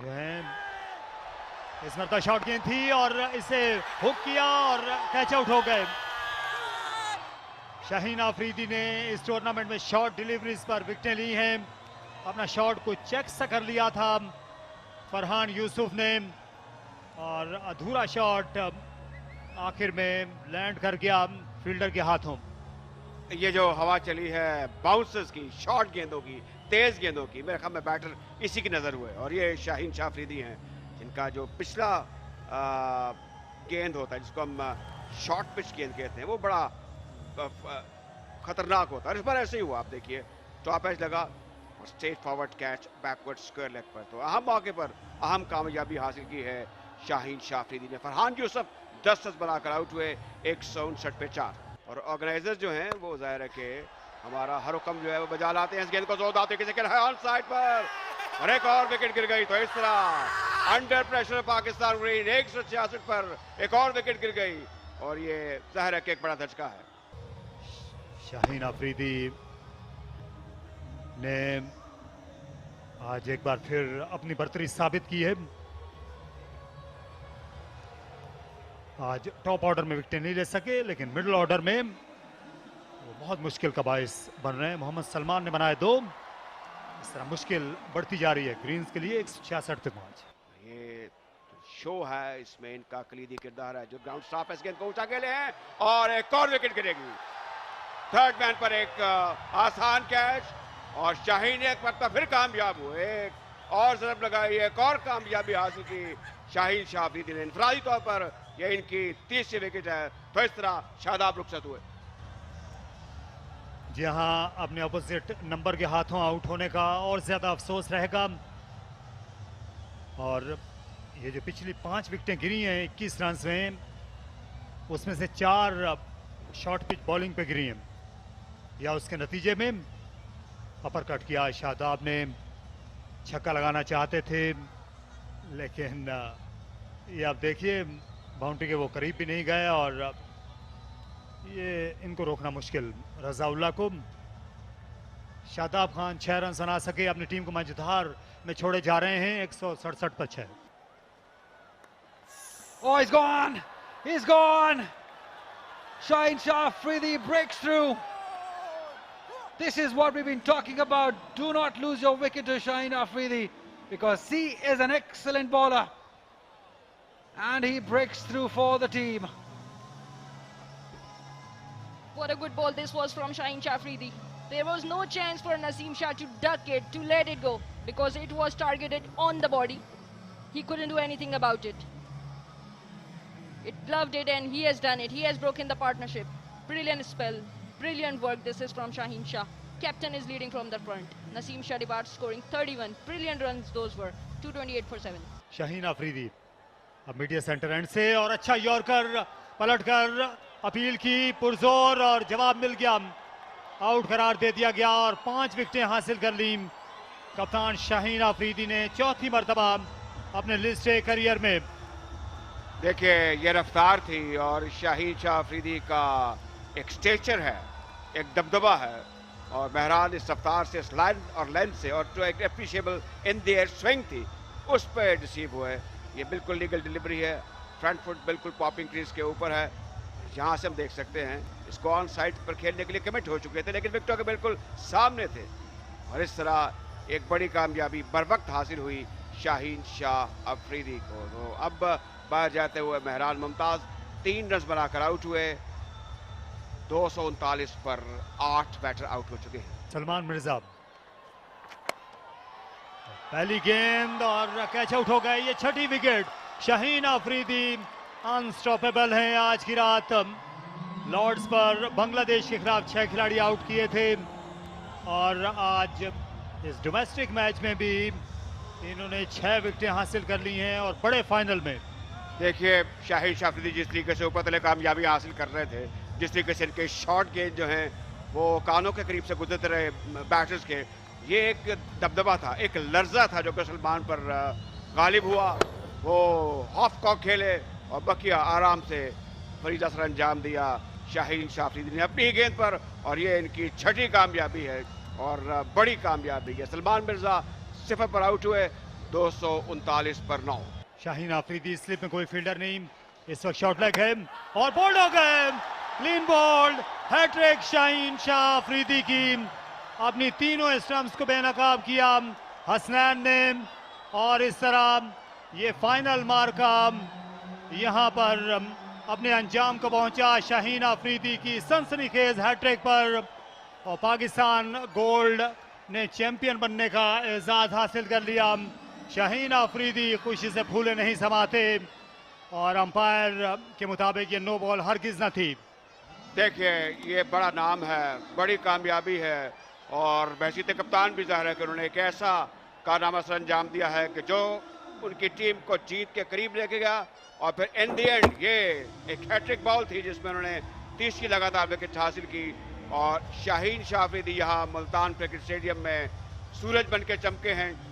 जो है इस मरतबा शॉट गेंद थी और इसे हुक किया और कैच आउट हो गए। शाहीन आफरीदी ने इस टूर्नामेंट में शॉट डिलीवरीज पर विकेटें ली हैं। अपना शॉट को चेक सा कर लिया था फरहान यूसुफ ने और अधूरा शॉट आखिर में लैंड कर गया फील्डर के हाथों। ये जो हवा चली है बाउंसर्स की, शॉर्ट गेंदों की, तेज गेंदों की, मेरे ख्याल में बैटर इसी की नजर हुए और ये शाहीन शाह अफरीदी हैं जिनका जो पिछला गेंद होता है जिसको हम शॉर्ट पिच गेंद कहते हैं वो बड़ा खतरनाक होता है। इस बार ऐसे ही हुआ, आप देखिए टॉप एज लगा और straight forward catch backward square leg पर। तो अहम मौके पर अहम कामयाबी हासिल की है शाहीन शाह अफरीदी ने। फरहान यूसुफ 10 रन बनाकर आउट हुए 159 पे 4 और ऑर्गेनाइजर जो हैं वो जाहिर है कि हमारा हर हुक्म जो है वो बजा लाते हैं। इस गेंद को जोरदार तरीके से खेला है ऑन साइड पर और एक और विकेट गिर गई। तो इस तरह अंडर प्रेशर पाकिस्तान ग्रीन 166 पर एक और विकेट गिर गई और ये जाहिर है कि एक बड़ा धचका है। शाहीन आफरीदी ने आज एक बार फिर अपनी बर्तरी साबित की है। आज टॉप ऑर्डर में विकेट नहीं ले सके लेकिन मिडिल ऑर्डर में वो बहुत मुश्किल का बाइस बन रहे हैं। मोहम्मद सलमान ने बनाए 2। इस तरह मुश्किल बढ़ती जा रही है ग्रीन्स के लिए 166 तक पहुंच। ये शो है, इसमें इनका कलीदी किरदार है जो ग्राउंड स्टाफ इस गेंद को ऊंचा खेले हैं और एक और विकेट गिरेगी। थर्ड मैन पर एक आसान कैच और शाहीन एक मरतबा फिर कामयाब हुए, एक और जरब लगाई, एक और कामयाबी हासिल की शाहीन शाह अफरीदी ने। इनफरादी तौर पर यह इनकी 30वीं विकेट है। तो इस तरह शादाब रुखसत हुए। जी हाँ, अपने ऑपोजिट नंबर के हाथों आउट होने का और ज्यादा अफसोस रहेगा। और ये जो पिछली 5 विकेटें गिरी हैं 21 रन में, उसमें से 4 शॉर्ट पिच बॉलिंग पे गिरी हैं या उसके नतीजे में अपर कट किया। शादाब ने छक्का लगाना चाहते थे लेकिन ये आप देखिए बाउंड्री के वो करीब भी नहीं गए और ये इनको रोकना मुश्किल। रजाउल्ला को शादाब खान 6 रन बना सके, अपनी टीम को मजधार में छोड़े जा रहे हैं 167 पर 6। Oh, he's gone! He's gone! Shaheen Shah Afridi breaks through. This is what we've been talking about. Do not lose your wicket to Shaheen Afridi because he is an excellent bowler. And he breaks through for the team. What a good ball this was from Shaheen Shah Afridi. There was no chance for Naseem Shah to duck it, to let it go, because it was targeted on the body. He couldn't do anything about it. It gloved it and he has done it. He has broken the partnership. Brilliant spell, brilliant work. This is from Shaheen Shah. Captain is leading from the front. Naseem Shah departs scoring 31. Brilliant runs those were. 228 for 7. Shaheen Afridi अब media centre and से और अच्छा yorker पलटकर appeal की पुरजोर और जवाब मिल गया। आउट करार दे दिया गया और 5 विकेटें हासिल कर ली कप्तान शाहीन आफरीदी ने 4थी मरतबा अपने लिस्ट ए करियर में। देखिए ये रफ्तार थी और शाहीन शाह अफरीदी का एक स्टेचर है, एक दबदबा है और बहरहाल इस रफ्तार से, इस लाइन और लेंथ से और जो एक appreciable in the air swing थी उस पर डिसीव हुए। ये बिल्कुल लीगल डिलीवरी है, फ्रंट फुट बिल्कुल पॉपिंग क्रीज के ऊपर है। यहाँ से हम देख सकते हैं इसको ऑन साइड पर खेलने के लिए कमिट हो चुके थे लेकिन विकेटों के बिल्कुल सामने थे और इस तरह एक बड़ी कामयाबी बर वक्त हासिल हुई शाहीन शाह अफरीदी को। तो अब बाहर जाते हुए मेहरान मुमताज 3 रन बनाकर आउट हुए। 239 पर 8 बैटर आउट हो चुके हैं। सलमान मिर्जा पहली गेंद और कैच आउट हो गए। ये 6ठी विकेट। शाहीन आफरीदी अनस्टॉपेबल हैं आज की रात। लॉर्ड्स पर बांग्लादेश के खिलाफ 6 खिलाड़ी आउट किए थे और आज इस डोमेस्टिक मैच में भी इन्होंने 6 विकेटें हासिल कर ली हैं और बड़े फाइनल में। देखिए शाहीन शाह अफरीदी जिस तरीके से ऊपर तले कामयाबी हासिल कर रहे थे, जिस तरीके से इनके शॉर्ट गेंद जो हैं वो कानों के करीब से गुजरते रहे बैटर्स के, ये एक दबदबा था, एक लर्जा था जो कि सलमान पर गालिब हुआ। वो हाफ कॉक खेले और बकिया आराम से फरीदा सर अंजाम दिया शाहीन शाह अफरीदी ने अपनी ही गेंद पर और ये इनकी 6ठी कामयाबी है और बड़ी कामयाबी है। सलमान मिर्जा 0 पर आउट हुए। 239 पर 9। शाहीन आफरीदी स्लिप में कोई फील्डर नहीं, इस वक्त शॉट लेग है और बोल्ड हो गए, clean bowled, hat trick Shaheen Shah Afridi की। अपनी तीनों स्टंप्स को बेनकाब किया हसनैन ने और इस तरह ये फाइनल मार्का यहां पर अपने अंजाम को पहुंचा शाहीन आफरीदी की सनसनीखेज हैट्रिक पर और पाकिस्तान गोल्ड ने चैंपियन बनने का एजाज हासिल कर लिया। शाहीन आफरीदी खुशी से फूले नहीं समाते और अंपायर के मुताबिक ये नो बॉल हरगिज न थी। देखिए ये बड़ा नाम है, बड़ी कामयाबी है और महसीत कप्तान भी जाहिर है कि उन्होंने एक ऐसा कारनामा सर अंजाम दिया है कि जो उनकी टीम को जीत के करीब लेके गया और फिर इन दी एंड ये एक हैट्रिक बॉल थी जिसमें उन्होंने 30 की लगातार विकेट हासिल की और शाहीन शाह आफरीदी यहाँ मुल्तान क्रिकेट स्टेडियम में सूरज बन के चमके हैं।